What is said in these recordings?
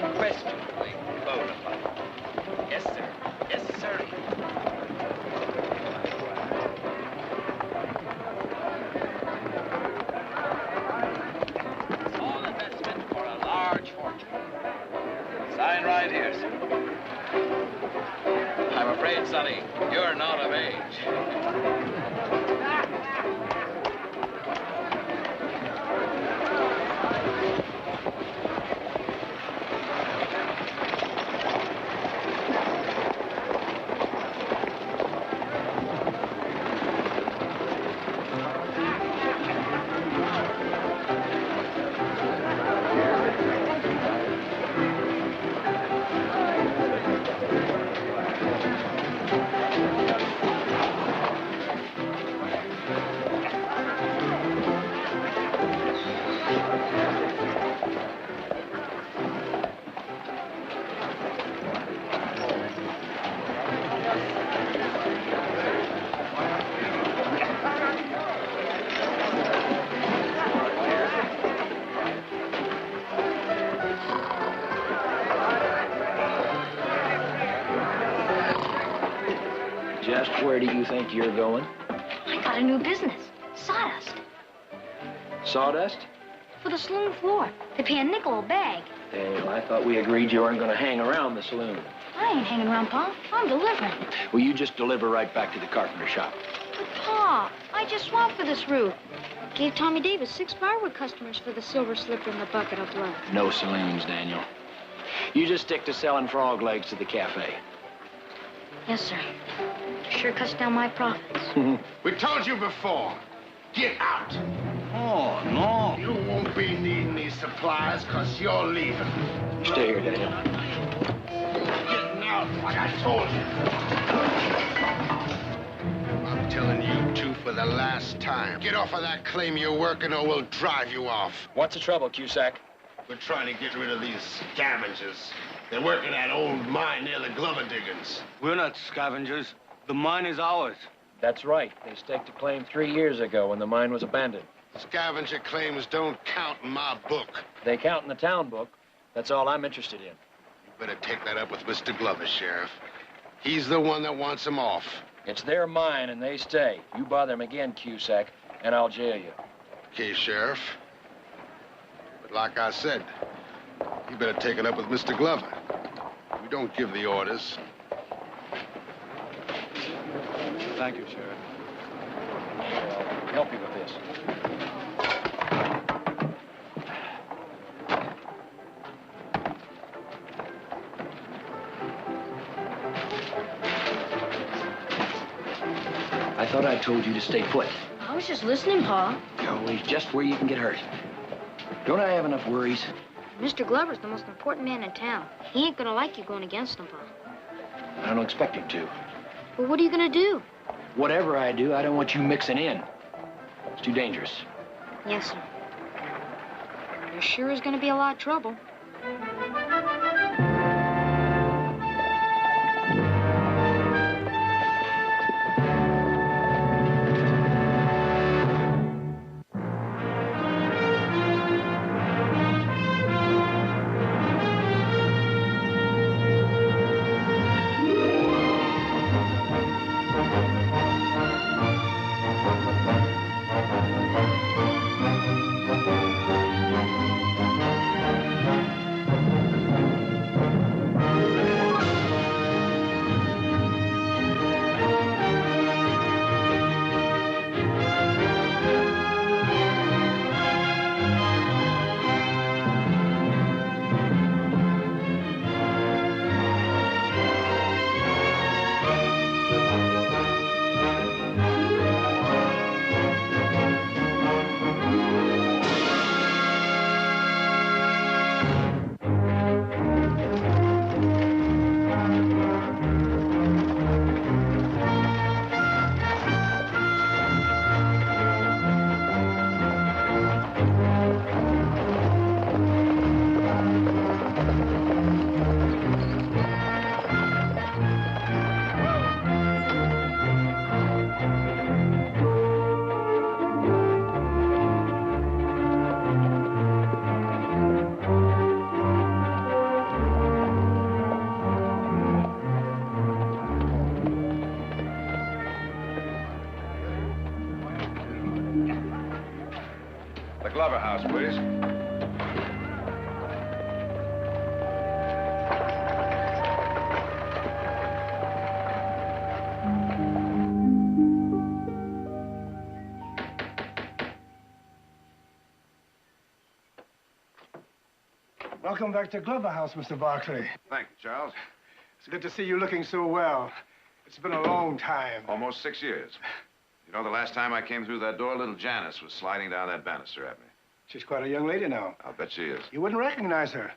unquestionably bona fide. Yes, sir. Yes, sir. Small investment for a large fortune. Sign right here, sir. I'm afraid, Sonny, you're not of age. Just where do you think you're going? I got a new business. Sawdust. Sawdust? For the saloon floor. They pay a nickel a bag. Daniel, I thought we agreed you weren't going to hang around the saloon. I ain't hanging around, Pa. I'm delivering. Well, you just deliver right back to the carpenter shop. But, Pa, I just swapped for this route. Gave Tommy Davis 6 firewood customers for the silver slipper and the bucket of blood. No saloons, Daniel. You just stick to selling frog legs to the cafe. Yes, sir. Sure cuts down my profits. We told you before. Get out. Oh, no. You won't be needing these supplies because you're leaving. Stay here, Daniel. Getting out like I told you. I'm telling you two for the last time. Get off of that claim you're working or we'll drive you off. What's the trouble, Cusack? We're trying to get rid of these scavengers. They work in that old mine near the Glover diggings. We're not scavengers. The mine is ours. That's right. They staked a claim 3 years ago when the mine was abandoned. Scavenger claims don't count in my book. They count in the town book. That's all I'm interested in. You better take that up with Mr. Glover, Sheriff. He's the one that wants them off. It's their mine and they stay. You bother them again, Cusack, and I'll jail you. Okay, Sheriff. But like I said, you better take it up with Mr. Glover. We don't give the orders. Thank you, Sheriff. I'll help you with this. I thought I told you to stay put. I was just listening, Pa. You're always just where you can get hurt. Don't I have enough worries? Mr. Glover's the most important man in town. He ain't gonna like you going against him, Pa. I don't expect him to. But what are you gonna do? Whatever I do, I don't want you mixing in. It's too dangerous. Yes, sir. There sure is gonna be a lot of trouble. house, please. Welcome back to Glover House, Mr. Barkley. Thank you, Charles. It's good to see you looking so well. It's been a long time. Almost 6 years. You know, the last time I came through that door, little Janice was sliding down that banister at me. She's quite a young lady now. I'll bet she is. You wouldn't recognize her.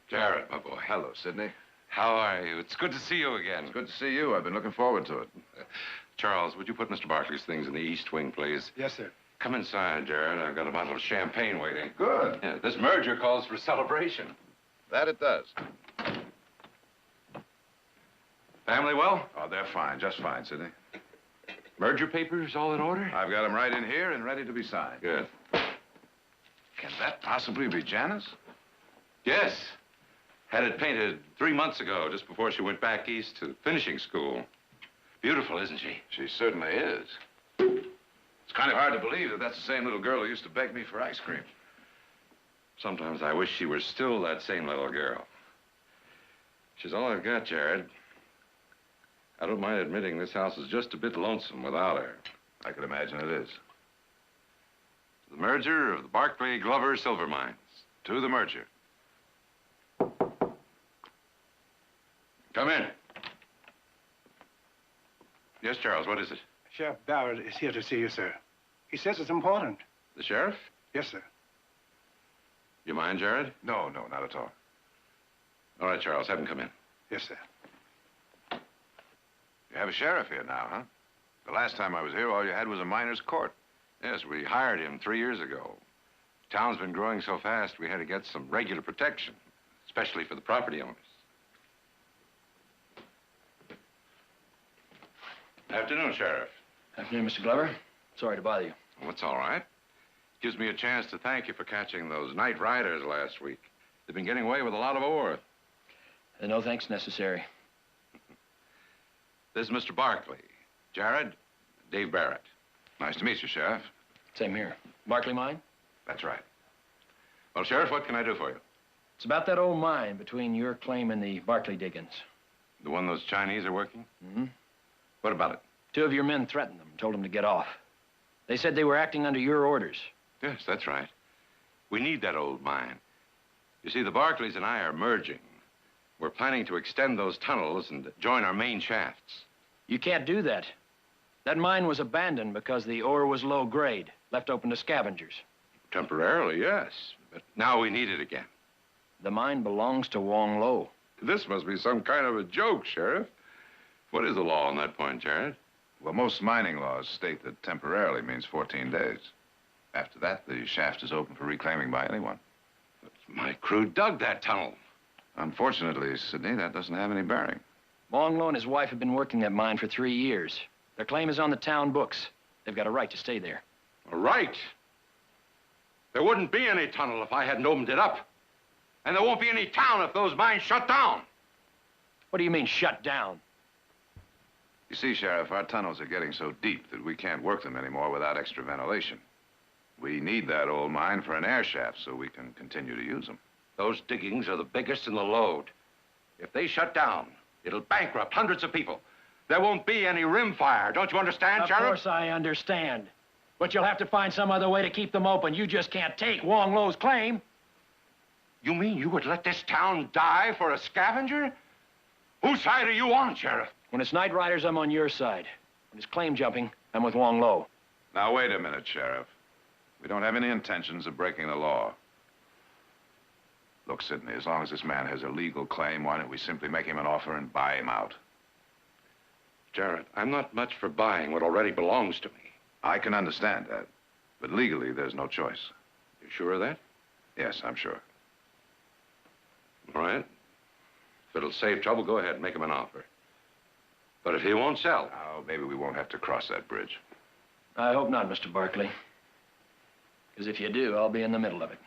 Jared, my boy. Hello, Sidney. How are you? It's good to see you again. It's good to see you. I've been looking forward to it. Charles, would you put Mr. Barkley's things in the east wing, please? Yes, sir. Come inside, Jared. I've got a bottle of champagne waiting. Good. Yeah, this merger calls for celebration. That it does. Family well? Oh, they're fine. Just fine, Sidney. Merger papers all in order? I've got them right in here and ready to be signed. Good. Can that possibly be Janice? Yes. Had it painted 3 months ago, just before she went back east to finishing school. Beautiful, isn't she? She certainly is. It's kind of hard to believe that that's the same little girl who used to beg me for ice cream. Sometimes I wish she were still that same little girl. She's all I've got, Jared. I don't mind admitting this house is just a bit lonesome without her. I could imagine it is. The merger of the Barkley Glover silver mines. To the merger. Come in. Yes, Charles, what is it? Sheriff Barrett is here to see you, sir. He says it's important. The sheriff? Yes, sir. You mind, Jared? No, not at all. All right, Charles, have him come in. Yes, sir. You have a sheriff here now, huh? The last time I was here, all you had was a miner's court. Yes, we hired him 3 years ago. Town's been growing so fast, we had to get some regular protection, especially for the property owners. Afternoon, Sheriff. Afternoon, Mr. Glover. Sorry to bother you. Well, that's all right. Gives me a chance to thank you for catching those night riders last week. They've been getting away with a lot of ore. No thanks necessary. This is Mr. Barkley. Jared, Dave Barrett. Nice to meet you, Sheriff. Same here. Barkley mine? That's right. Well, Sheriff, what can I do for you? It's about that old mine between your claim and the Barkley diggings. The one those Chinese are working? Mm-hmm. What about it? 2 of your men threatened them, told them to get off. They said they were acting under your orders. Yes, that's right. We need that old mine. You see, the Barkleys and I are merging. We're planning to extend those tunnels and join our main shafts. You can't do that. That mine was abandoned because the ore was low grade, left open to scavengers. Temporarily, yes. But now we need it again. The mine belongs to Wong Lo. This must be some kind of a joke, Sheriff. What is the law on that point, Jared? Well, most mining laws state that temporarily means 14 days. After that, the shaft is open for reclaiming by anyone. But my crew dug that tunnel. Unfortunately, Sidney, that doesn't have any bearing. Wong Lo and his wife have been working that mine for 3 years. Their claim is on the town books. They've got a right to stay there. A right? There wouldn't be any tunnel if I hadn't opened it up. And there won't be any town if those mines shut down. What do you mean, shut down? You see, Sheriff, our tunnels are getting so deep that we can't work them anymore without extra ventilation. We need that old mine for an air shaft so we can continue to use them. Those diggings are the biggest in the lode. If they shut down, it'll bankrupt hundreds of people. There won't be any Rimfire. Don't you understand, Sheriff? Of course I understand. But you'll have to find some other way to keep them open. You just can't take Wong Lo's claim. You mean you would let this town die for a scavenger? Whose side are you on, Sheriff? When it's night riders, I'm on your side. When it's claim jumping, I'm with Wong Lo. Now, wait a minute, Sheriff. We don't have any intentions of breaking the law. Look, Sidney, as long as this man has a legal claim, why don't we simply make him an offer and buy him out? Jared, I'm not much for buying what already belongs to me. I can understand that. But legally, there's no choice. You sure of that? Yes, I'm sure. All right. If it'll save trouble, go ahead and make him an offer. But if he won't sell... Oh, maybe we won't have to cross that bridge. I hope not, Mr. Barkley. Because if you do, I'll be in the middle of it.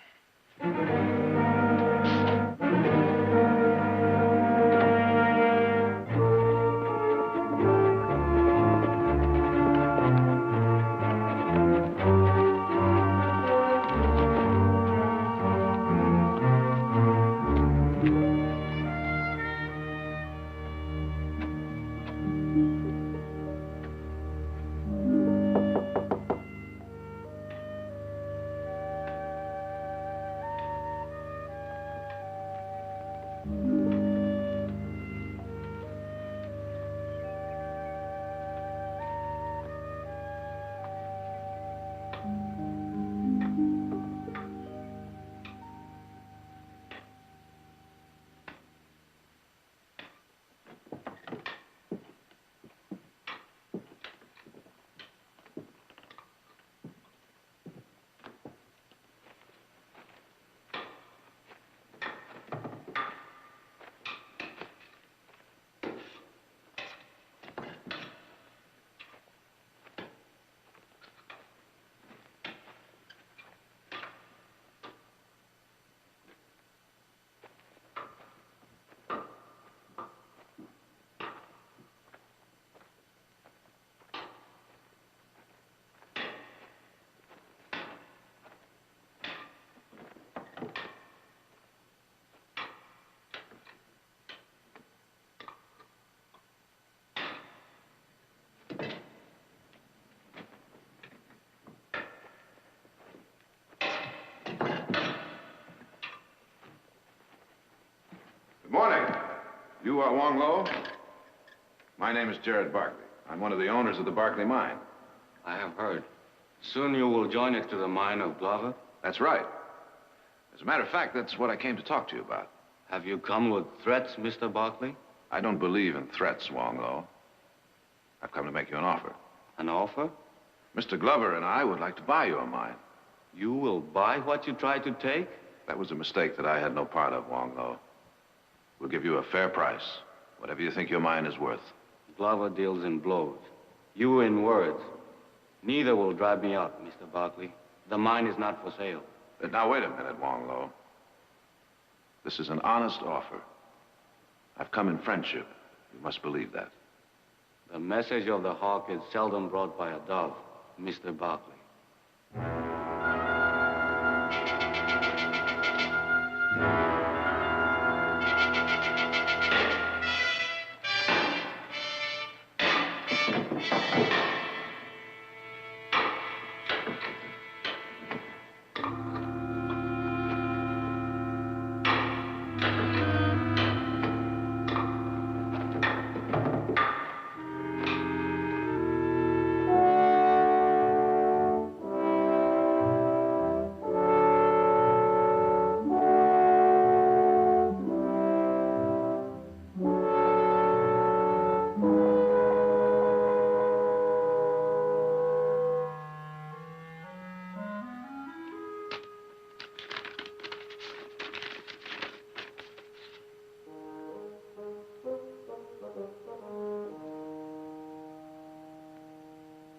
Good morning. You are Wong Lo? My name is Jared Barkley. I'm one of the owners of the Barkley mine. I have heard. Soon you will join it to the mine of Glover? That's right. As a matter of fact, that's what I came to talk to you about. Have you come with threats, Mr. Barkley? I don't believe in threats, Wong Lo. I've come to make you an offer. An offer? Mr. Glover and I would like to buy your mine. You will buy what you tried to take? That was a mistake that I had no part of, Wong Lo. We'll give you a fair price, whatever you think your mine is worth. Glover deals in blows. You in words. Neither will drive me up, Mr. Barkley. The mine is not for sale. But now, wait a minute, Wong Lo. This is an honest offer. I've come in friendship. You must believe that. The message of the hawk is seldom brought by a dove, Mr. Barkley.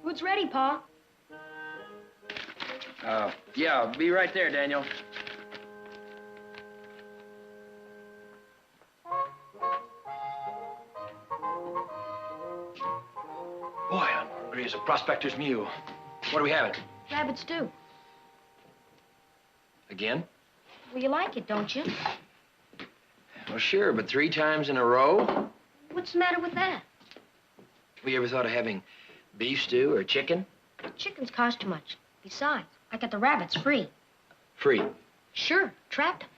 Food's ready, Pa. Yeah, I'll be right there, Daniel. Boy, I'm hungry as a prospector's mule. What are we having? Rabbit stew. Again? Well, you like it, don't you? Well, sure, but 3 times in a row? What's the matter with that? Well, you ever thought of having beef stew or chicken? Chickens cost too much. Besides, I got the rabbits free. Free. Sure, trapped 'em.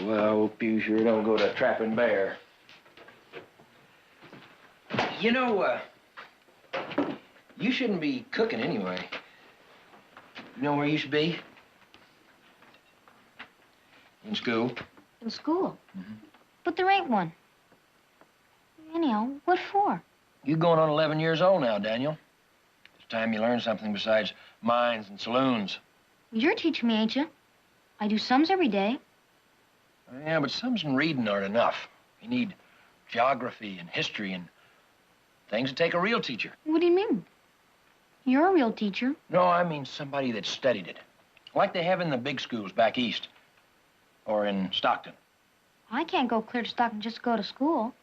Well, I hope you sure don't go to trapping bear. You know, you shouldn't be cooking anyway. You know where you should be? In school. In school? But there ain't one. Anyhow, what for? You're going on 11 years old now, Daniel. It's time you learn something besides mines and saloons. You're teaching me, ain't you? I do sums every day. Yeah, but sums and reading aren't enough. You need geography and history and things that take a real teacher. What do you mean? You're a real teacher. No, I mean somebody that studied it. Like they have in the big schools back east. Or in Stockton. I can't go clear to Stockton just to go to school.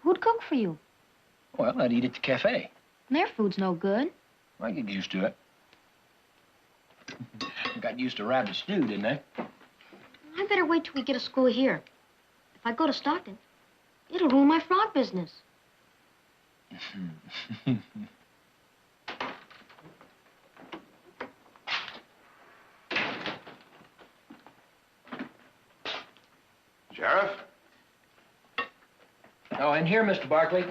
Who'd cook for you? Well, I'd eat at the cafe. Their food's no good. I get used to it. Got used to rabbit stew, didn't I? I better wait till we get a school here. If I go to Stockton, it'll ruin my frog business. Sheriff? Oh, in here, Mr. Barkley.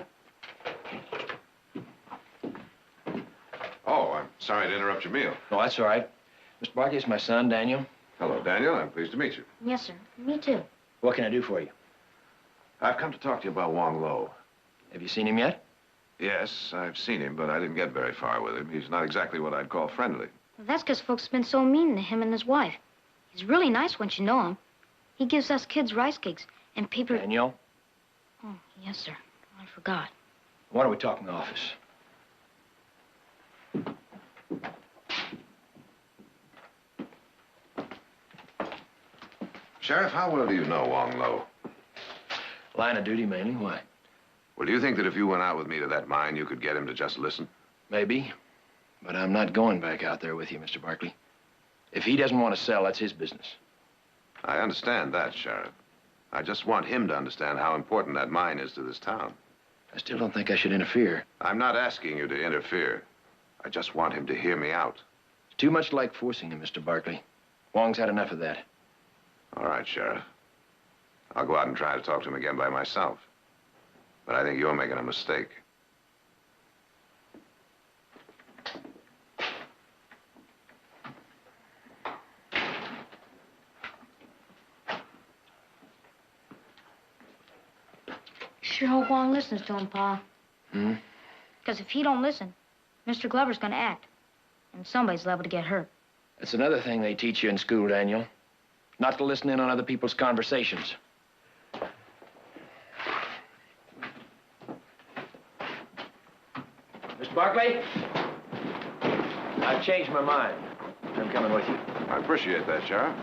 Oh, I'm sorry to interrupt your meal. Oh, that's all right. Mr. Barkley, it's my son, Daniel. Hello, Daniel. I'm pleased to meet you. Yes, sir. Me too. What can I do for you? I've come to talk to you about Wong Lo. Have you seen him yet? Yes, I've seen him, but I didn't get very far with him. He's not exactly what I'd call friendly. Well, that's because folks have been so mean to him and his wife. He's really nice once you know him. He gives us kids rice cakes and paper... Daniel? Oh, yes, sir. I forgot. Why don't we talk in the office? Sheriff, how well do you know Wong Lo? Line of duty, mainly. Why? Well, do you think that if you went out with me to that mine, you could get him to just listen? Maybe. But I'm not going back out there with you, Mr. Barkley. If he doesn't want to sell, that's his business. I understand that, Sheriff. I just want him to understand how important that mine is to this town. I still don't think I should interfere. I'm not asking you to interfere. I just want him to hear me out. It's too much like forcing him, Mr. Barkley. Wong's had enough of that. All right, Sheriff. I'll go out and try to talk to him again by myself. But I think you're making a mistake. Sure hope Wong listens to him, Pa. Hmm? Because if he don't listen, Mr. Glover's gonna act. And somebody's liable to get hurt. That's another thing they teach you in school, Daniel. Not to listen in on other people's conversations. Mr. Barkley? I've changed my mind. I'm coming with you. I appreciate that, Sheriff.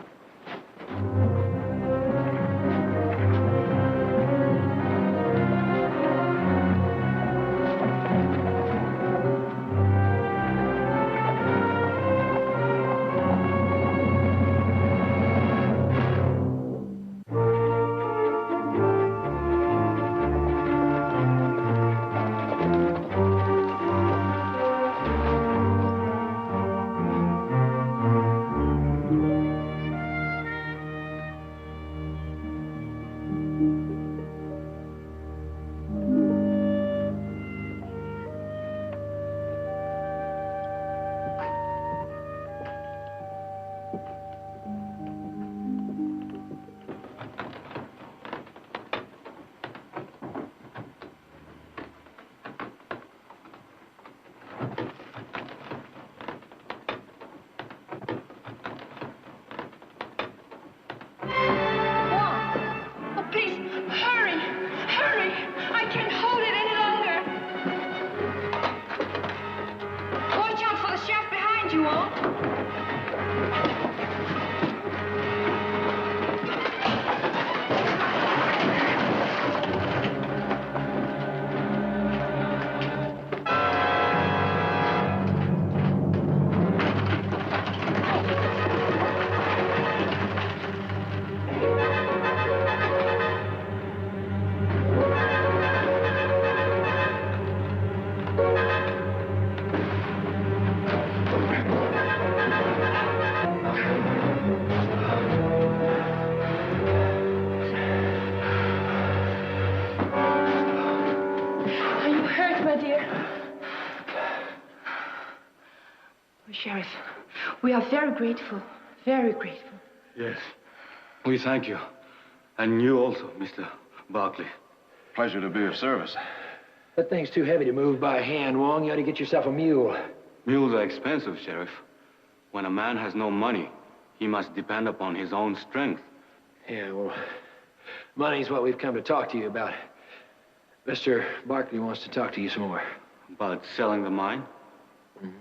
Sheriff, we are very grateful, very grateful. Yes, we thank you. And you also, Mr. Barkley. Pleasure to be of service. That thing's too heavy to move by hand, Wong. You ought to get yourself a mule. Mules are expensive, Sheriff. When a man has no money, he must depend upon his own strength. Yeah, well, money's what we've come to talk to you about. Mr. Barkley wants to talk to you some more. About selling the mine? Mm-hmm.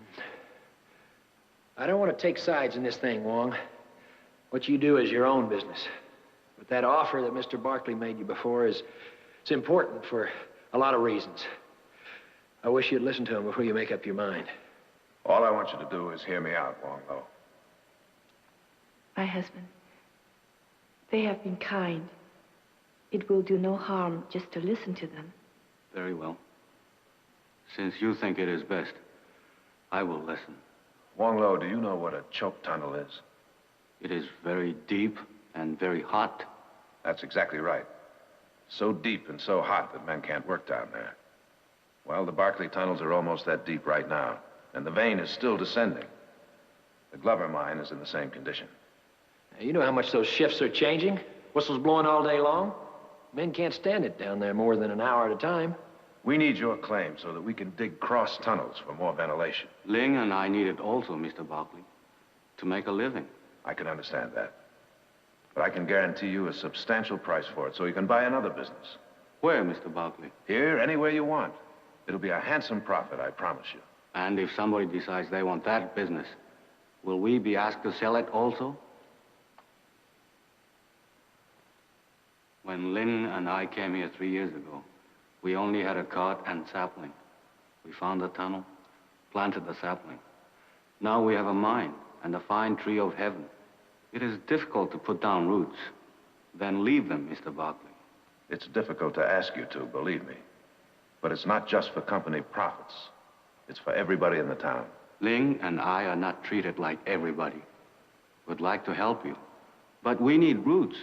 I don't want to take sides in this thing, Wong. What you do is your own business. But that offer that Mr. Barkley made you before it's important for a lot of reasons. I wish you'd listen to him before you make up your mind. All I want you to do is hear me out, Wong Lo. My husband, they have been kind. It will do no harm just to listen to them. Very well. Since you think it is best, I will listen. Wong Lo, do you know what a choke tunnel is? It is very deep and very hot. That's exactly right. So deep and so hot that men can't work down there. Well, the Barkley tunnels are almost that deep right now, and the vein is still descending. The Glover mine is in the same condition. Now, you know how much those shifts are changing? Whistles blowing all day long. Men can't stand it down there more than an hour at a time. We need your claim so that we can dig cross tunnels for more ventilation. Ling and I need it also, Mr. Barkley, to make a living. I can understand that. But I can guarantee you a substantial price for it so you can buy another business. Where, Mr. Barkley? Here, anywhere you want. It'll be a handsome profit, I promise you. And if somebody decides they want that business, will we be asked to sell it also? When Lynn and I came here 3 years ago, we only had a cart and sapling. We found a tunnel, planted the sapling. Now we have a mine and a fine tree of heaven. It is difficult to put down roots, then leave them, Mr. Barkley. It's difficult to ask you to, believe me. But it's not just for company profits. It's for everybody in the town. Ling and I are not treated like everybody. Would like to help you, but we need roots.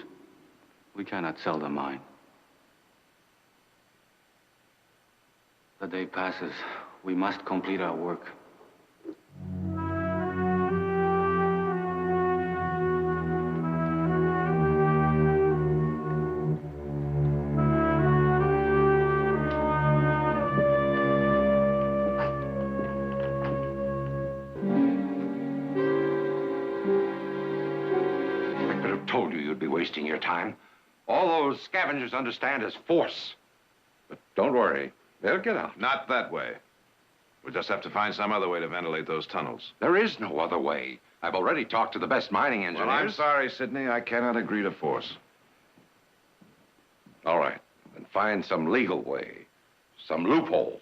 We cannot sell the mine. The day passes. We must complete our work. Wasting your time. All those scavengers understand is force. But don't worry, they'll get out. Not that way. We'll just have to find some other way to ventilate those tunnels. There is no other way. I've already talked to the best mining engineers. Well, I'm sorry, Sidney. I cannot agree to force. All right, then find some legal way, some loophole.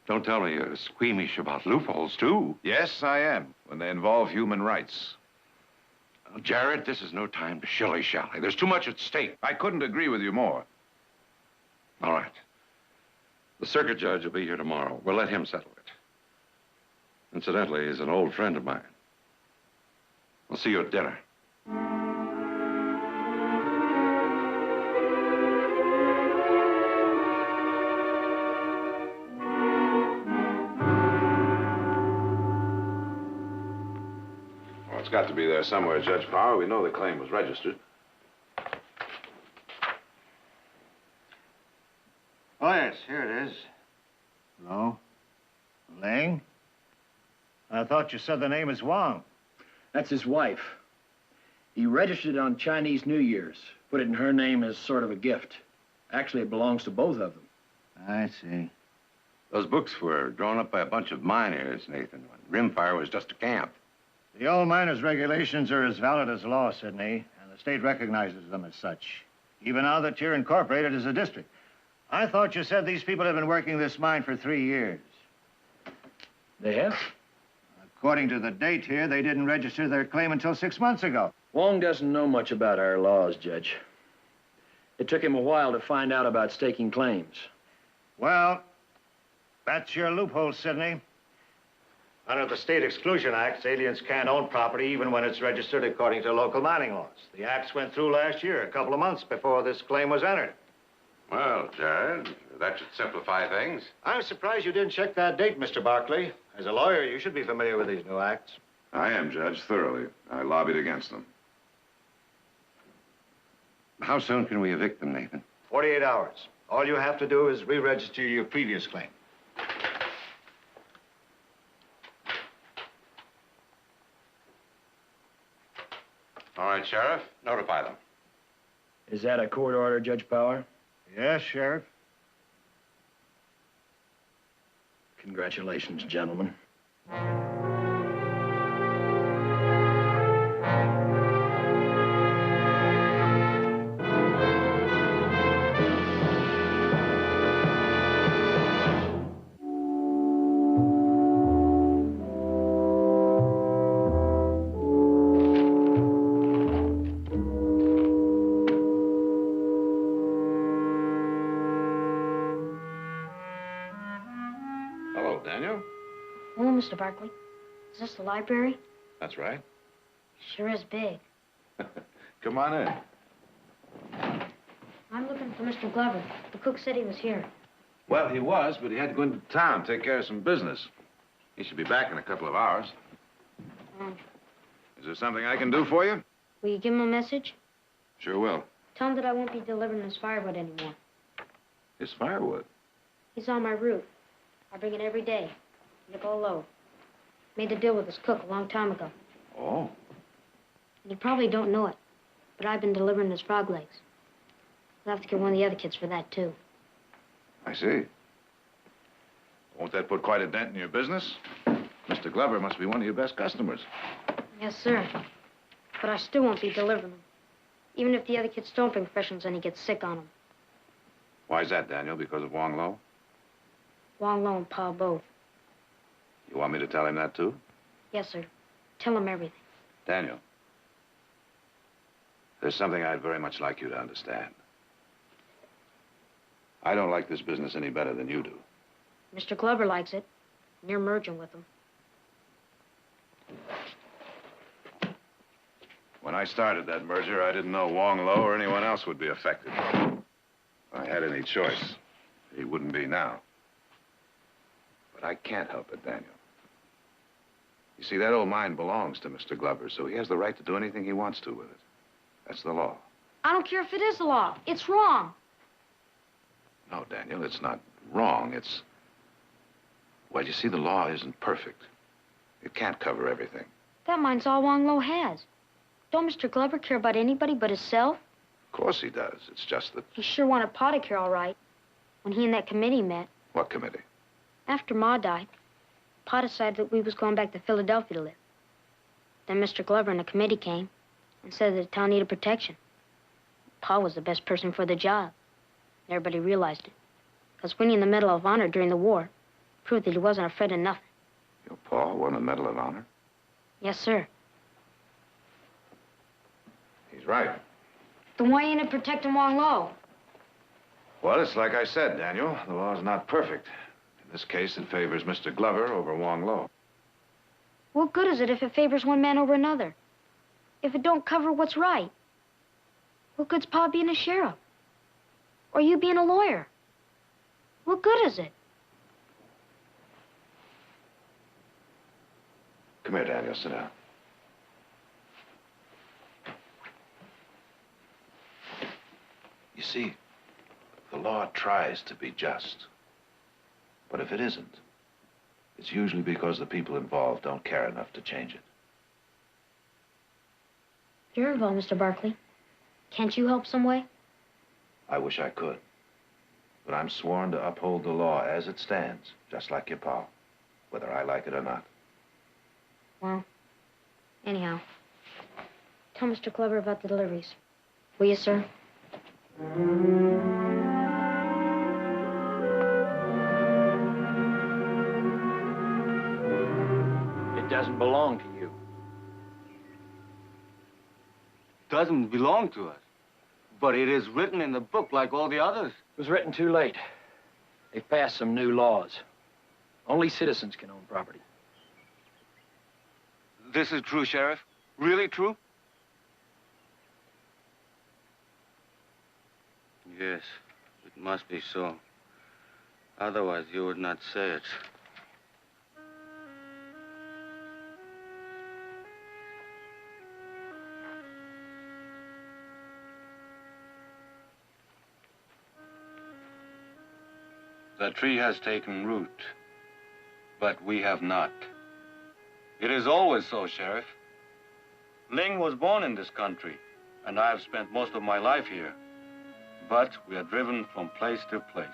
Don't tell me you're squeamish about loopholes, too. Yes, I am, when they involve human rights. Well, Jared, this is no time to shilly-shally. There's too much at stake. I couldn't agree with you more. All right. The circuit judge will be here tomorrow. We'll let him settle it. Incidentally, he's an old friend of mine. I'll see you at dinner. Well, it's got to be there somewhere, Judge Power. We know the claim was registered. Oh, yes, here it is. Hello? Ling? I thought you said the name is Wang. That's his wife. He registered it on Chinese New Year's. Put it in her name as sort of a gift. Actually, it belongs to both of them. I see. Those books were drawn up by a bunch of miners, Nathan, when Rimfire was just a camp. The old miners' regulations are as valid as law, Sidney, and the state recognizes them as such, even now that you're incorporated as a district. I thought you said these people have been working this mine for 3 years. They have? According to the date here, they didn't register their claim until 6 months ago. Wong doesn't know much about our laws, Judge. It took him a while to find out about staking claims. Well, that's your loophole, Sidney. Under the State Exclusion Acts, aliens can't own property even when it's registered according to local mining laws. The acts went through last year, a couple of months before this claim was entered. Well, Jared, that should simplify things. I'm surprised you didn't check that date, Mr. Barkley. As a lawyer, you should be familiar with these new acts. I am, Judge, thoroughly. I lobbied against them. How soon can we evict them, Nathan? 48 hours. All you have to do is re-register your previous claim. All right, Sheriff, notify them. Is that a court order, Judge Power? Yes, Sheriff. Congratulations, gentlemen. Hello, Daniel. Hello, Mr. Barkley. Is this the library? That's right. Sure is big. Come on in. I'm looking for Mr. Glover. The cook said he was here. Well, he was, but he had to go into town, take care of some business. He should be back in a couple of hours. Is there something I can do for you? Will you give him a message? Sure will. Tell him that I won't be delivering his firewood anymore. It's firewood. He's on my roof. I bring it every day. Nickel low. Made the deal with his cook a long time ago. Oh. And you probably don't know it, but I've been delivering his frog legs. I'll have to get one of the other kids for that, too. I see. Won't that put quite a dent in your business? Mr. Glover must be one of your best customers. Yes, sir. But I still won't be delivering them. Even if the other kids don't bring fresh ones and he gets sick on them. Why is that, Daniel? Because of Wong Lo? Wong Lo and Pa both. You want me to tell him that, too? Yes, sir. Tell him everything. Daniel, there's something I'd very much like you to understand. I don't like this business any better than you do. Mr. Glover likes it. And you're merging with him. When I started that merger, I didn't know Wong Lo or anyone else would be affected. If I had any choice, he wouldn't be now. But I can't help it, Daniel. You see, that old mine belongs to Mr. Glover, so he has the right to do anything he wants to with it. That's the law. I don't care if it is the law. It's wrong. No, Daniel, it's not wrong. It's... Well, you see, the law isn't perfect. It can't cover everything. That mine's all Wong Lo has. Don't Mr. Glover care about anybody but himself? Of course he does. It's just that... He sure wanted Pa to care all right when he and that committee met. What committee? After Ma died, Pa decided that we was going back to Philadelphia to live. Then Mr. Glover and the committee came and said that the town needed protection. Pa was the best person for the job. Everybody realized it. Because winning the Medal of Honor during the war proved that he wasn't afraid of nothing. Your Pa won the Medal of Honor? Yes, sir. He's right. Then why ain't it protecting Wong Lo? Well, it's like I said, Daniel. The law's not perfect. In this case, it favors Mr. Glover over Wong Lo. What good is it if it favors one man over another? If it don't cover what's right? What good's Pa being a sheriff? Or you being a lawyer? What good is it? Come here, Daniel. Sit down. You see, the law tries to be just. But if it isn't, it's usually because the people involved don't care enough to change it. You're involved, Mr. Barkley. Can't you help some way? I wish I could. But I'm sworn to uphold the law as it stands, just like your pa, whether I like it or not. Well, anyhow, tell Mr. Glover about the deliveries. Will you, sir? It doesn't belong to you. Doesn't belong to us. But it is written in the book like all the others. It was written too late. They've passed some new laws. Only citizens can own property. This is true, Sheriff? Really true? Yes, it must be so. Otherwise, you would not say it. The tree has taken root, but we have not. It is always so, Sheriff. Ling was born in this country, and I have spent most of my life here. But we are driven from place to place,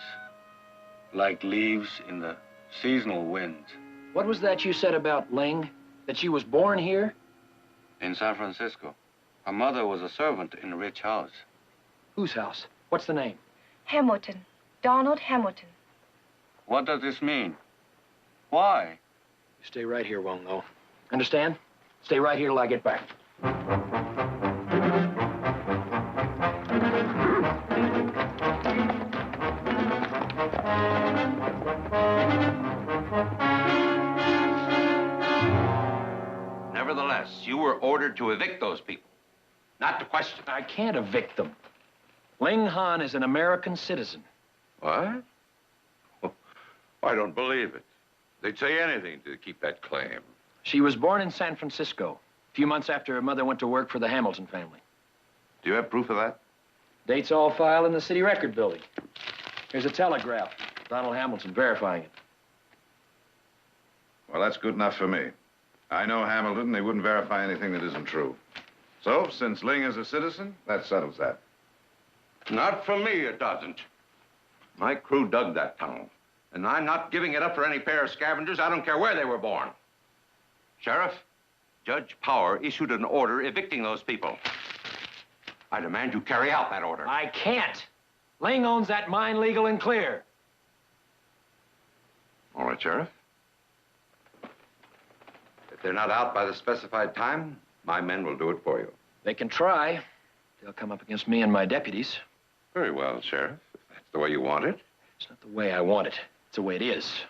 like leaves in the seasonal winds. What was that you said about Ling? That she was born here? In San Francisco. Her mother was a servant in a rich house. Whose house? What's the name? Hamilton. Donald Hamilton. What does this mean? Why? You stay right here, Wong Lo. Understand? Stay right here till I get back. Nevertheless, you were ordered to evict those people, not to question. I can't evict them. Ling Han is an American citizen. What? I don't believe it. They'd say anything to keep that claim. She was born in San Francisco, a few months after her mother went to work for the Hamilton family. Do you have proof of that? Dates all filed in the city record building. Here's a telegraph. Donald Hamilton verifying it. Well, that's good enough for me. I know Hamilton. They wouldn't verify anything that isn't true. So, since Ling is a citizen, that settles that. Not for me, it doesn't. My crew dug that tunnel, and I'm not giving it up for any pair of scavengers. I don't care where they were born. Sheriff, Judge Power issued an order evicting those people. I demand you carry out that order. I can't. Ling owns that mine legal and clear. All right, Sheriff. If they're not out by the specified time, my men will do it for you. They can try. They'll come up against me and my deputies. Very well, Sheriff. If that's the way you want it. It's not the way I want it. It's the way it is.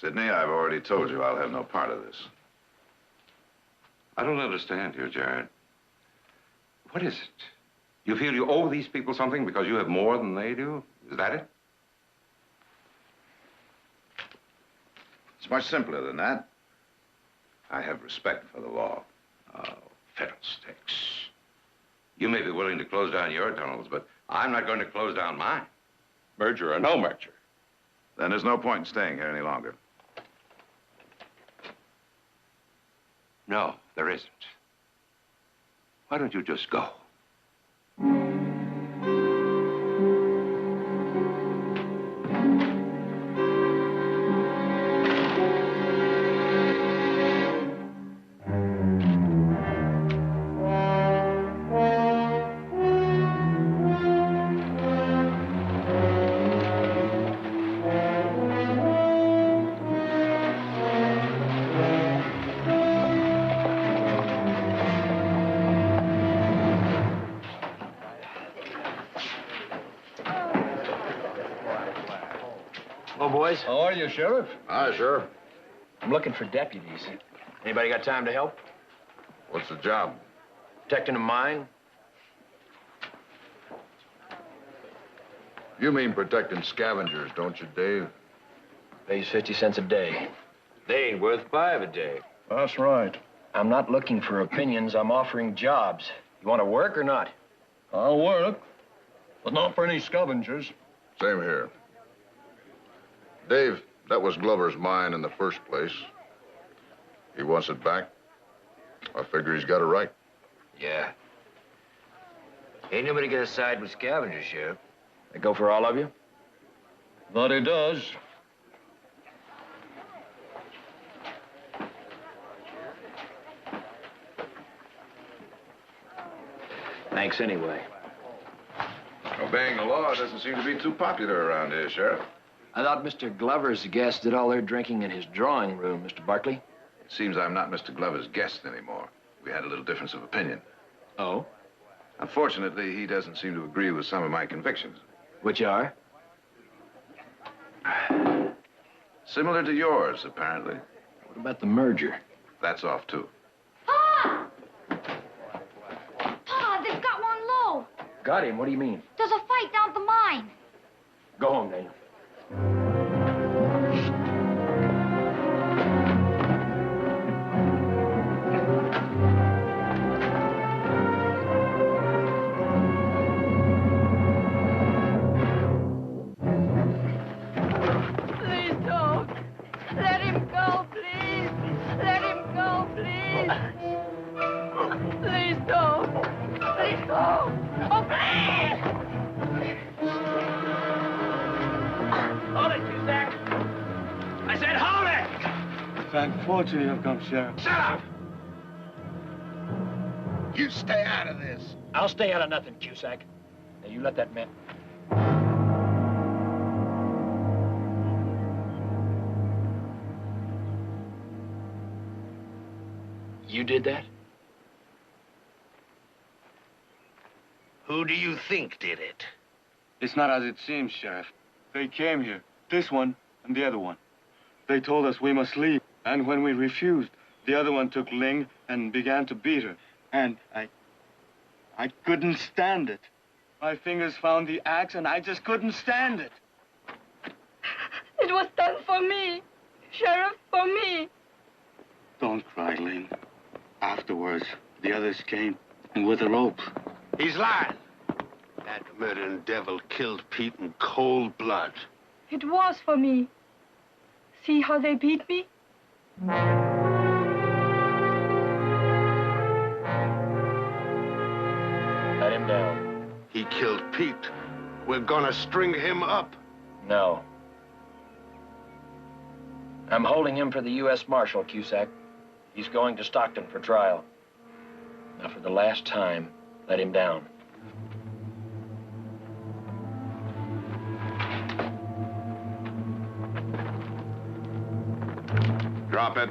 Sidney, I've already told you I'll have no part of this. I don't understand here, Jared. What is it? You feel you owe these people something because you have more than they do? Is that it? It's much simpler than that. I have respect for the law. Oh, fiddlesticks. You may be willing to close down your tunnels, but I'm not going to close down mine. Merger or no merger. Then there's no point in staying here any longer. No, there isn't. Why don't you just go? Hello, boys. How are you, Sheriff? Hi, Sheriff. I'm looking for deputies. Anybody got time to help? What's the job? Protecting a mine? You mean protecting scavengers, don't you, Dave? Pays 50 cents a day. They ain't worth 5 a day. That's right. I'm not looking for opinions. I'm offering jobs. You want to work or not? I'll work, but not for any scavengers. Same here. Dave, that was Glover's mine in the first place. He wants it back. I figure he's got a right. Yeah. Ain't nobody gonna side with scavengers, Sheriff. They go for all of you? That he does. Thanks anyway. Obeying the law doesn't seem to be too popular around here, Sheriff. I thought Mr. Glover's guests did all their drinking in his drawing room, Mr. Barkley. It seems I'm not Mr. Glover's guest anymore. We had a little difference of opinion. Oh? Unfortunately, he doesn't seem to agree with some of my convictions. Which are? Similar to yours, apparently. What about the merger? That's off, too. Pa! Pa, they've got one low. Got him? What do you mean? There's a fight down at the mine. Go home, Daniel. Please don't. Let him go, please. Let him go, please. Please don't. Please don't. Oh, please! Hold it, you Zach. I said hold it! Thank fortune you've come, Sheriff. Shut up! You stay out of this. I'll stay out of nothing, Cusack. Now, you let that man... You did that? Who do you think did it? It's not as it seems, Sheriff. They came here, this one and the other one. They told us we must leave, and when we refused, the other one took Ling and began to beat her. And I couldn't stand it. My fingers found the axe, and I just couldn't stand it. It was done for me. Sheriff, for me. Don't cry, Ling. Afterwards, the others came, and with a rope. He's lying. That murdering devil killed Pete in cold blood. It was for me. See how they beat me? Let him down. He killed Pete. We're gonna string him up. No. I'm holding him for the U.S. Marshal, Cusack. He's going to Stockton for trial. Now, for the last time, let him down. Drop it.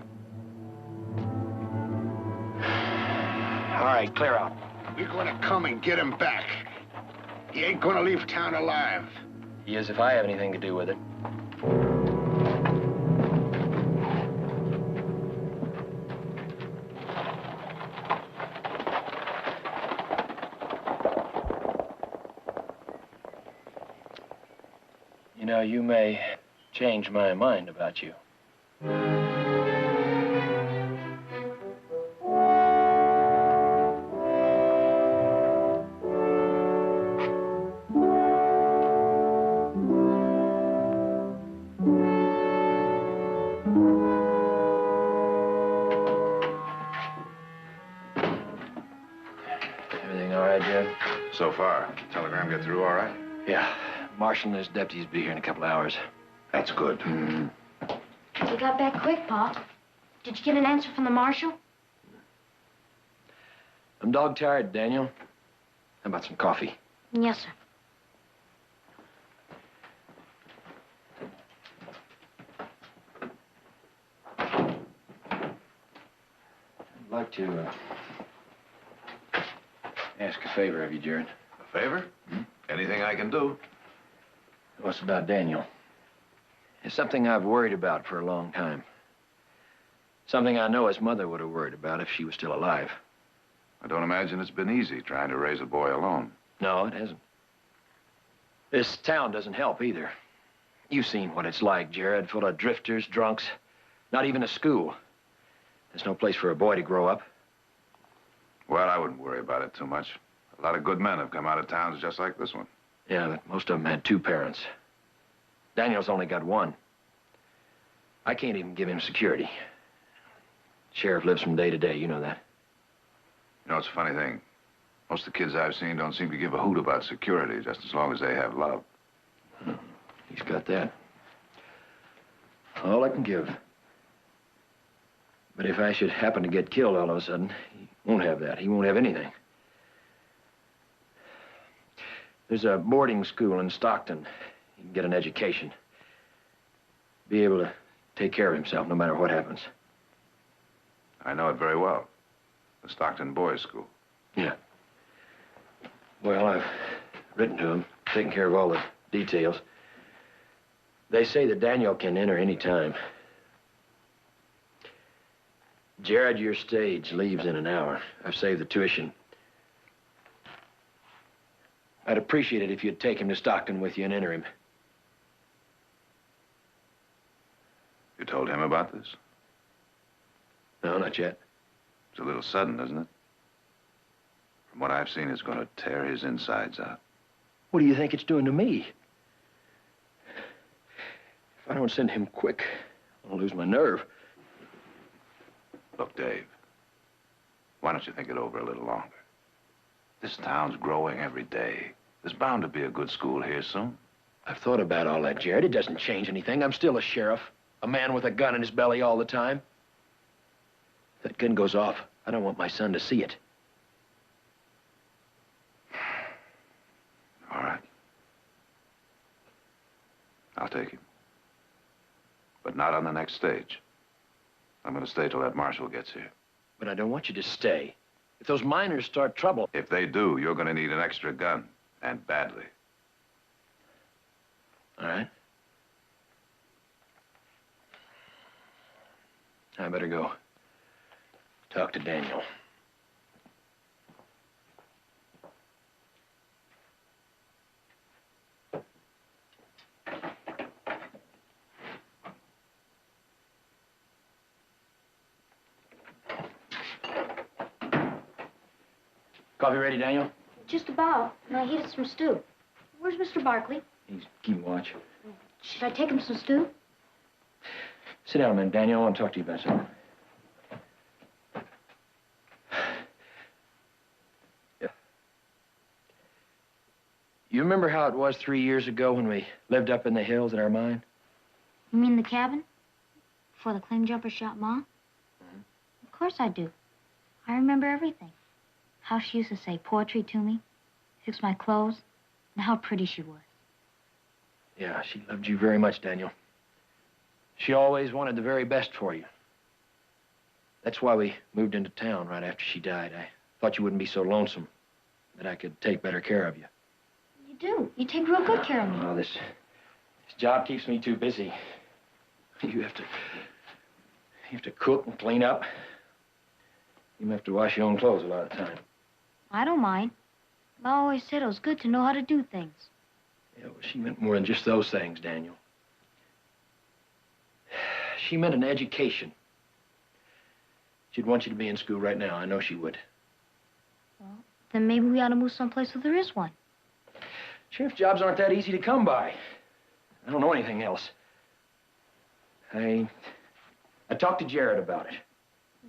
All right, clear out. We're gonna come and get him back. He ain't gonna leave town alive. He is if I have anything to do with it. You know, you may change my mind about you. Everything all right, Jed? So far. Telegram get through all right? Yeah. Marshal and his deputies will be here in a couple of hours. That's good. You got back quick, Pa. Did you get an answer from the marshal? I'm dog-tired, Daniel. How about some coffee? Yes, sir. I'd like to ask a favor of you, Jared. A favor? Anything I can do? What's about Daniel? It's something I've worried about for a long time. Something I know his mother would have worried about if she was still alive. I don't imagine it's been easy trying to raise a boy alone. No, it hasn't. This town doesn't help either. You've seen what it's like, Jared, full of drifters, drunks, not even a school. There's no place for a boy to grow up. Well, I wouldn't worry about it too much. A lot of good men have come out of towns just like this one. Yeah, but most of them had two parents. Daniel's only got one. I can't even give him security. Sheriff lives from day to day, you know that. You know, it's a funny thing. Most of the kids I've seen don't seem to give a hoot about security, just as long as they have love. He's got that. All I can give. But if I should happen to get killed all of a sudden, he won't have that. He won't have anything. There's a boarding school in Stockton. He can get an education. Be able to take care of himself no matter what happens. I know it very well. The Stockton Boys' School. Yeah. Well, I've written to him, taken care of all the details. They say that Daniel can enter any time. Jared, your stage leaves in an hour. I've saved the tuition. I'd appreciate it if you'd take him to Stockton with you and enter him. You told him about this? No, not yet. It's a little sudden, isn't it? From what I've seen, it's going to tear his insides out. What do you think it's doing to me? If I don't send him quick, I'll lose my nerve. Look, Dave, why don't you think it over a little longer? This town's growing every day. There's bound to be a good school here soon. I've thought about all that, Jared. It doesn't change anything. I'm still a sheriff, a man with a gun in his belly all the time. If that gun goes off, I don't want my son to see it. All right. I'll take him. But not on the next stage. I'm going to stay till that marshal gets here. But I don't want you to stay. If those miners start trouble... If they do, you're going to need an extra gun. And badly. All right. I better go talk to Daniel. Coffee ready, Daniel? Just about. And I heated some stew. Where's Mr. Barkley? He's keeping watch. Should I take him some stew? Sit down a minute, Daniel. I want to talk to you about something. Yeah. You remember how it was 3 years ago when we lived up in the hills at our mine? You mean the cabin? Before the claim jumper shot Ma? Mm-hmm. Of course I do. I remember everything. How she used to say poetry to me, fix my clothes, and how pretty she was. Yeah, she loved you very much, Daniel. She always wanted the very best for you. That's why we moved into town right after she died. I thought you wouldn't be so lonesome, that I could take better care of you. You do. You take real good care of me. Oh, this job keeps me too busy. You have to cook and clean up. You have to wash your own clothes a lot of the time. I don't mind. I always said it was good to know how to do things. Yeah, well, she meant more than just those things, Daniel. She meant an education. She'd want you to be in school right now. I know she would. Well, then maybe we ought to move someplace where there is one. Sheriff jobs aren't that easy to come by. I don't know anything else. I talked to Jared about it.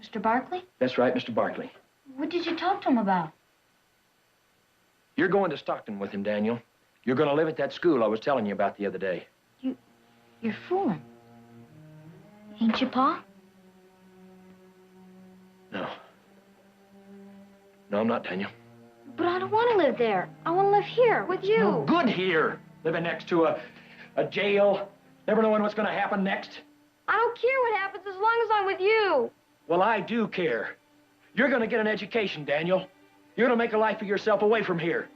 Mr. Barkley? That's right, Mr. Barkley. What did you talk to him about? You're going to Stockton with him, Daniel. You're going to live at that school I was telling you about the other day. You're fooling. Ain't you, Pa? No. No, I'm not, Daniel. But I don't want to live there. I want to live here with you. No good here. Living next to a jail. Never knowing what's going to happen next. I don't care what happens as long as I'm with you. Well, I do care. You're going to get an education, Daniel. You're going to make a life for yourself away from here.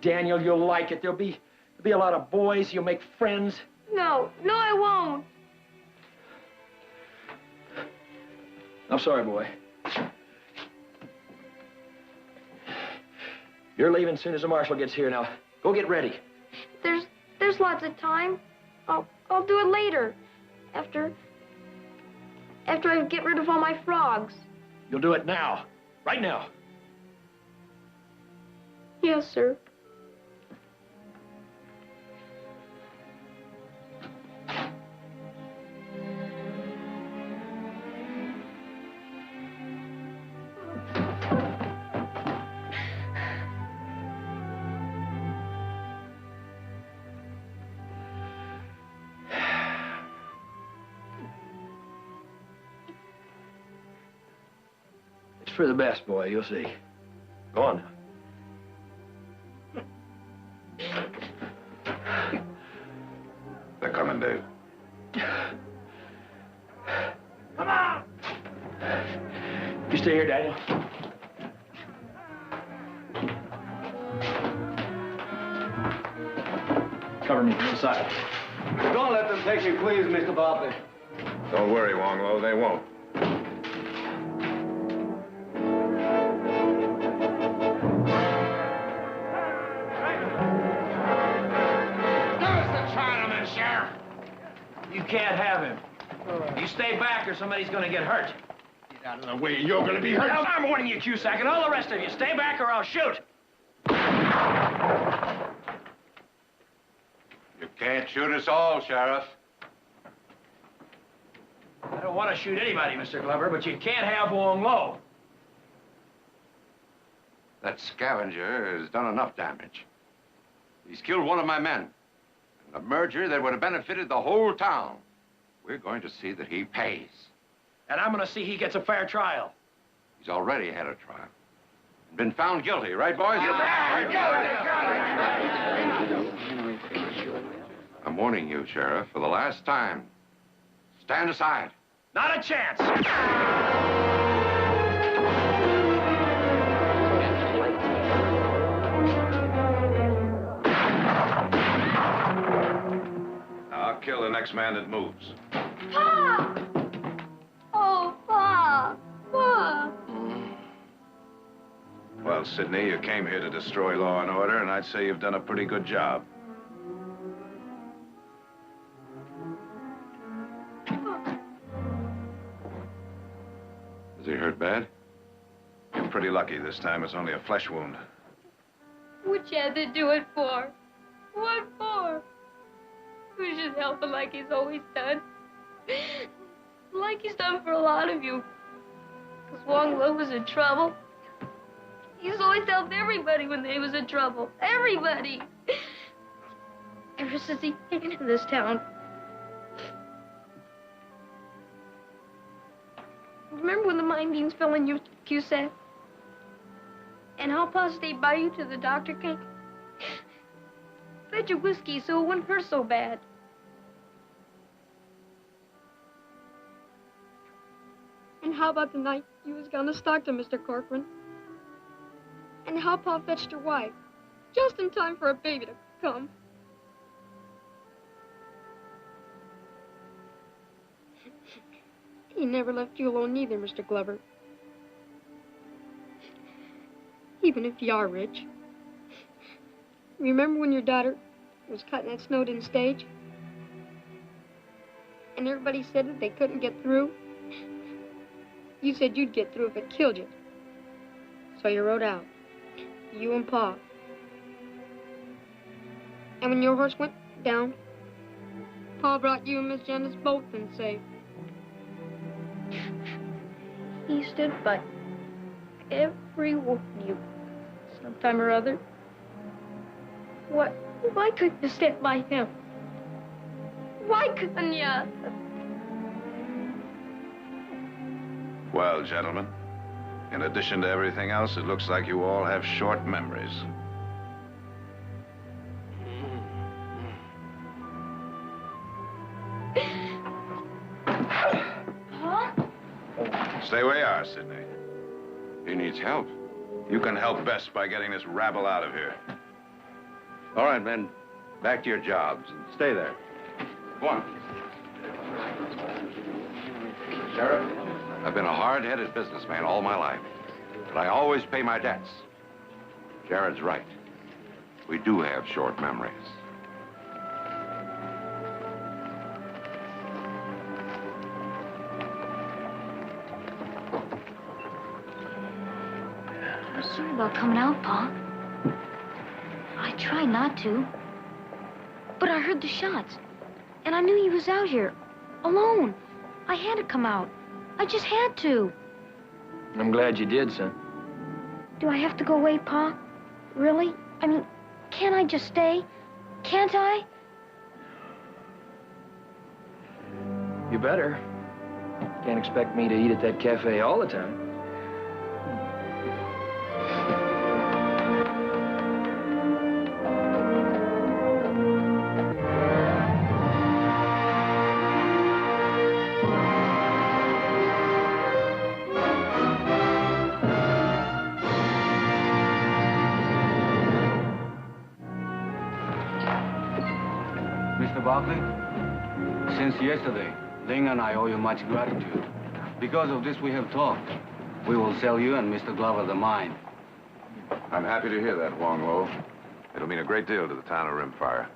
Daniel, you'll like it. There'll be a lot of boys. You'll make friends. No, I won't. I'm sorry, boy. You're leaving as soon as the marshal gets here. Now, go get ready. There's lots of time. I'll do it later. After I get rid of all my frogs. You'll do it now. Right now. Yes, sir. It's for the best, boy. You'll see. Go on now. They're coming, Dave. Come on! You stay here, Daniel. Cover me from inside. Don't let them take me, please, Mr. Barkley. Don't worry, Wonglow. They won't. You can't have him. You stay back or somebody's gonna get hurt. Get out of the way. You're gonna be hurt. I'm warning you, Cusack, and all the rest of you. Stay back or I'll shoot. You can't shoot us all, Sheriff. I don't want to shoot anybody, Mr. Glover, but you can't have Wong Lo. That scavenger has done enough damage. He's killed one of my men. A merger that would have benefited the whole town. We're going to see that he pays. And I'm going to see he gets a fair trial. He's already had a trial. Been found guilty, right, boys? I'm warning you, Sheriff, for the last time. Stand aside. Not a chance. I'll kill the next man that moves. Pa! Oh, Pa! Pa! Well, Sidney, you came here to destroy law and order, and I'd say you've done a pretty good job. Is he hurt bad? You're pretty lucky this time. It's only a flesh wound. What you had to do it for? What for? We should help him like he's always done. Like he's done for a lot of you. Because Wong Lo was in trouble. He's always helped everybody when they was in trouble. Everybody. Ever since he came into this town. Remember when the mine beams fell on you, Cusack? And how Pa stayed by you till the doctor came? Fed you whiskey so it wouldn't hurt so bad. And how about the night you was gone to Stockton, Mr. Corcoran? And how Pa fetched your wife, just in time for a baby to come. He never left you alone either, Mr. Glover. Even if you are rich. Remember when your daughter was cutting that snow in the stage? And everybody said that they couldn't get through? You said you'd get through if it killed you. So you rode out. You and Pa. And when your horse went down, Pa brought you and Miss Janice both in safe. He stood by every one of you sometime or other. Why couldn't you stand by him? Why couldn't you? Well, gentlemen, in addition to everything else, it looks like you all have short memories. Huh? Stay where you are, Sidney. He needs help. You can help best by getting this rabble out of here. All right, men. Back to your jobs. And stay there. Go on. Sheriff, I've been a hard-headed businessman all my life, but I always pay my debts. Jared's right. We do have short memories. I'm sorry about coming out, Pa. I tried not to. But I heard the shots. And I knew he was out here. Alone. I had to come out. I just had to. I'm glad you did, son. Do I have to go away, Pa? Really? I mean, can't I just stay? Can't I? You better. Can't expect me to eat at that cafe all the time. Mr. Barkley, since yesterday, Ling and I owe you much gratitude. Because of this, we have talked. We will sell you and Mr. Glover the mine. I'm happy to hear that, Wong Lo. It'll mean a great deal to the town of Rimfire.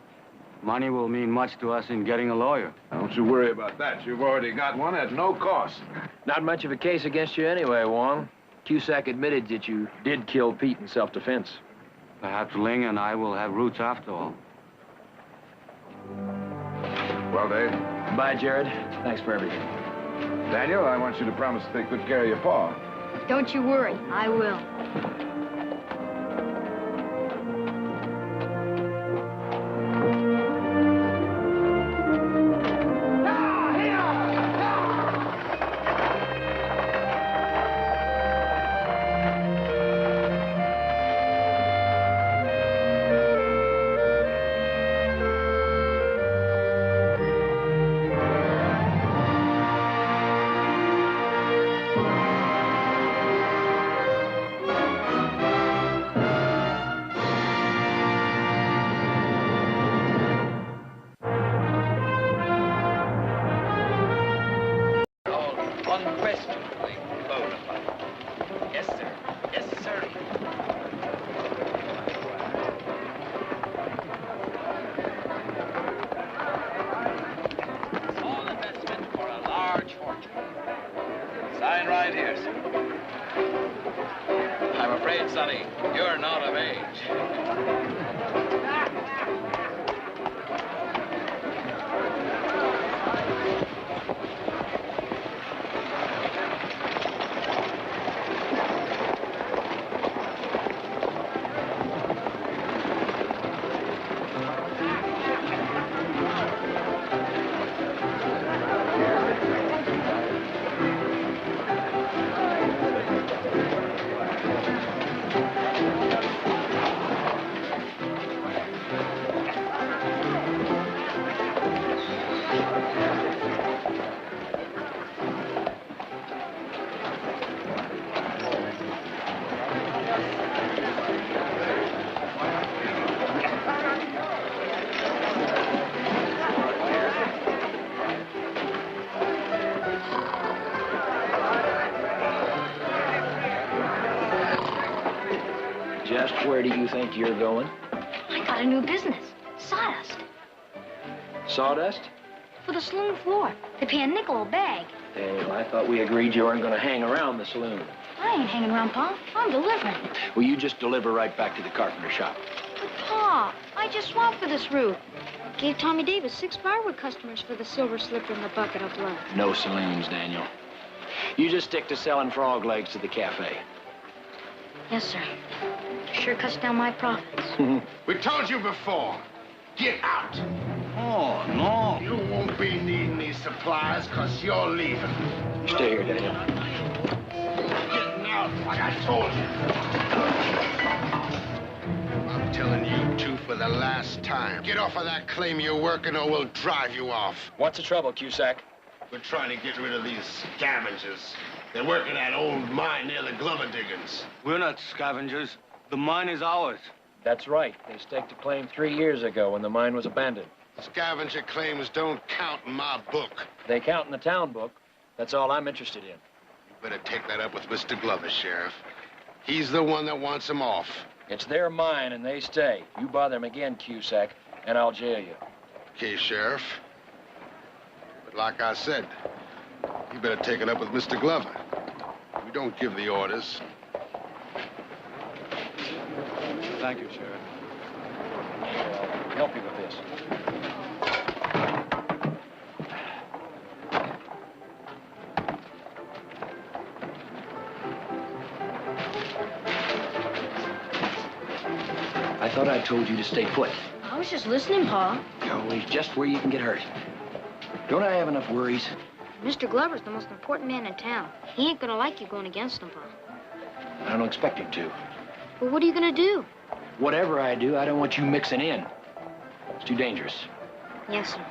Money will mean much to us in getting a lawyer. Don't you worry about that. You've already got one at no cost. Not much of a case against you anyway, Wong. Cusack admitted that you did kill Pete in self-defense. Perhaps Ling and I will have roots after all. Well, Dave. Bye, Jared. Thanks for everything. Daniel, I want you to promise to take good care of your paw. Don't you worry, I will. Unquestionably bona fide. Yes, sir. Yes, sir. Small investment for a large fortune. Sign right here, sir. I'm afraid, Sonny, you're not of age. Just where do you think you're going? I got a new business. Sawdust. Sawdust? For the saloon floor. They pay a nickel a bag. Hey, well, I thought we agreed you weren't going to hang around the saloon. I ain't hanging around, Pa. I'm delivering. Well, you just deliver right back to the carpenter shop. But, Pa, I just swapped for this route. Gave Tommy Davis 6 firewood customers for the silver slipper and the bucket of blood. No saloons, Daniel. You just stick to selling frog legs to the cafe. Yes, sir. Sure cuts down my profits. We told you before. Get out. Oh, no. You won't be needing these supplies because you're leaving. Stay here, Daniel. Getting out like I told you. I'm telling you two for the last time. Get off of that claim you're working or we'll drive you off. What's the trouble, Cusack? We're trying to get rid of these scavengers. They're working that old mine near the Glover diggings. We're not scavengers. The mine is ours. That's right. They staked a claim 3 years ago when the mine was abandoned. Scavenger claims don't count in my book. They count in the town book. That's all I'm interested in. You better take that up with Mr. Glover, Sheriff. He's the one that wants them off. It's their mine and they stay. You bother them again, Cusack, and I'll jail you. Okay, Sheriff. But like I said, you better take it up with Mr. Glover. We don't give the orders. Thank you, Sheriff. I'll help you with this. I thought I told you to stay put. I was just listening, Pa. You're always just where you can get hurt. Don't I have enough worries? Mr. Glover's the most important man in town. He ain't gonna like you going against him, Pa. I don't expect him to. Well, what are you gonna do? Whatever I do, I don't want you mixing in. It's too dangerous. Yes, sir.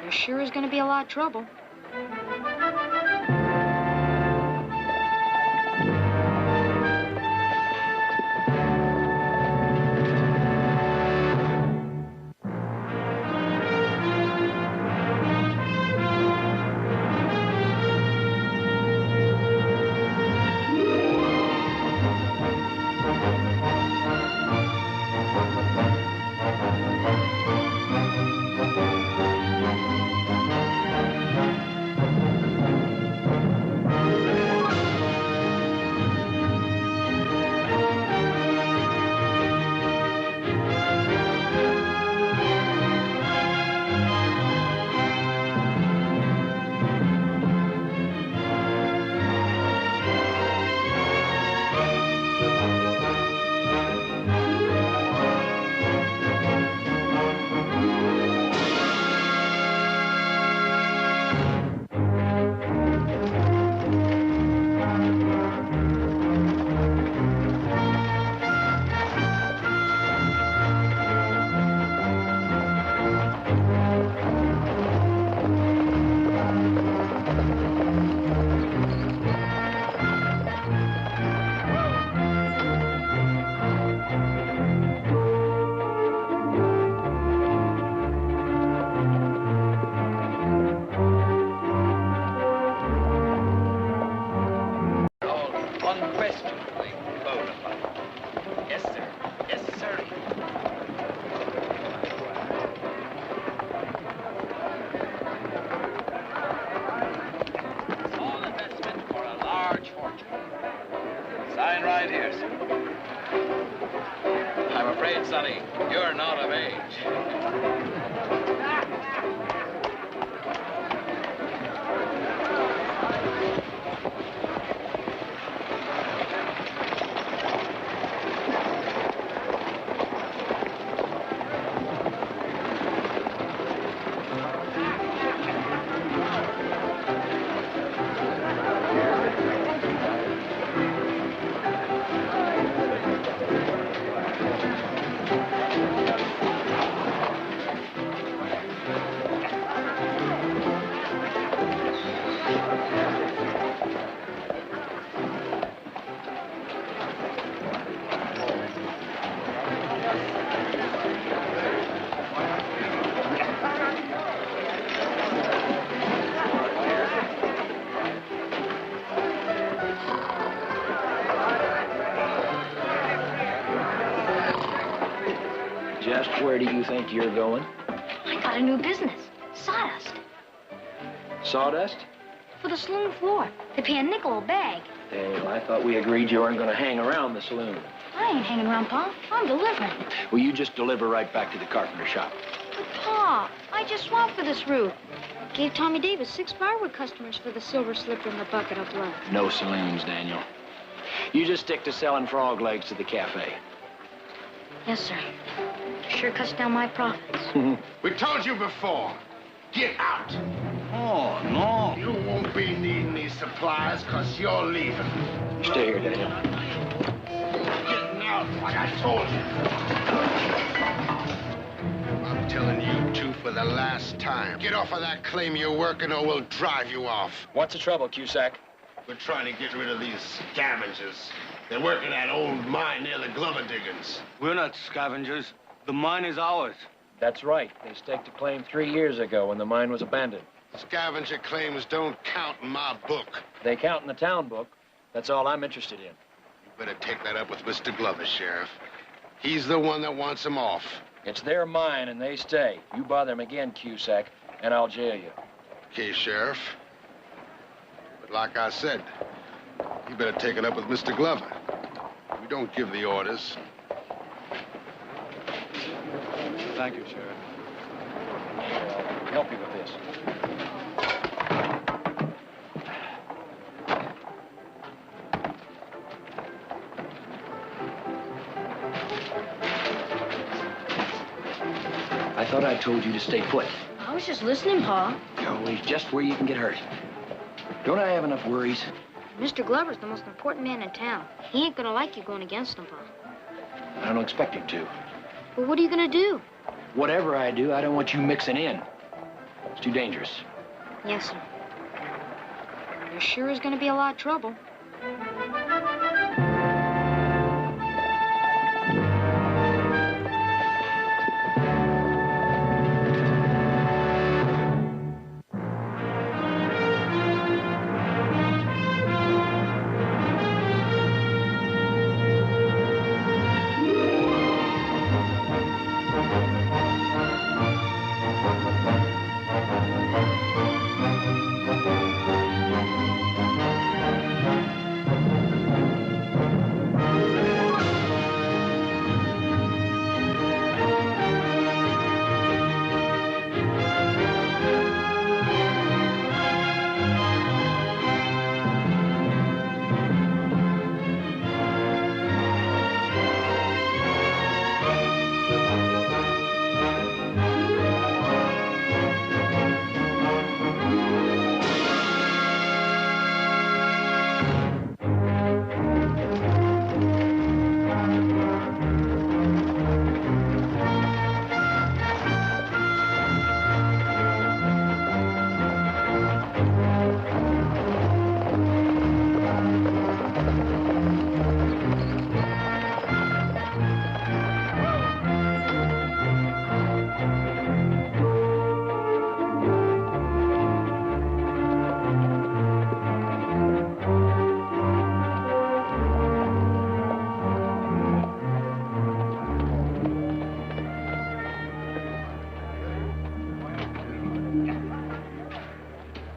There sure is gonna be a lot of trouble. Sawdust, where do you think you're going? I got a new business. Sawdust. Sawdust? For the saloon floor. They pay a nickel a bag. Hey, well, I thought we agreed you weren't going to hang around the saloon. I ain't hanging around, Pa. I'm delivering. Well, you just deliver right back to the carpenter shop. But, Pa, I just swapped for this route. Gave Tommy Davis 6 firewood customers for the silver slipper and the bucket of blood. No saloons, Daniel. You just stick to selling frog legs to the cafe. Yes, sir. Sure cuts down my profits. We told you before. Get out. Oh, no. You won't be needing these supplies because you're leaving. Stay here, Daniel. Getting out like I told you. I'm telling you two for the last time. Get off of that claim you're working or we'll drive you off. What's the trouble, Cusack? We're trying to get rid of these scavengers. They're working that old mine near the Glover diggings. We're not scavengers. The mine is ours. That's right. They staked a claim 3 years ago when the mine was abandoned. Scavenger claims don't count in my book. They count in the town book. That's all I'm interested in. You better take that up with Mr. Glover, Sheriff. He's the one that wants them off. It's their mine and they stay. You bother them again, Cusack, and I'll jail you. Okay, Sheriff. But like I said, you better take it up with Mr. Glover. We don't give the orders. Thank you, Sheriff. I'll help you with this. I thought I told you to stay put. I was just listening, Pa. You're always just where you can get hurt. Don't I have enough worries? Mr. Glover's the most important man in town. He ain't gonna like you going against him, Pa. I don't expect him to. But what are you gonna do? Whatever I do, I don't want you mixing in. It's too dangerous. Yes, sir. There sure is gonna be a lot of trouble.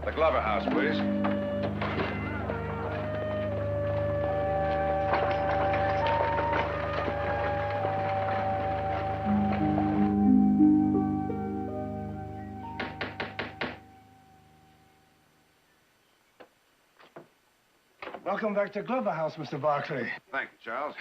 The Glover house, please. Welcome back to Glover House, Mr. Barkley. Thank you, Charles.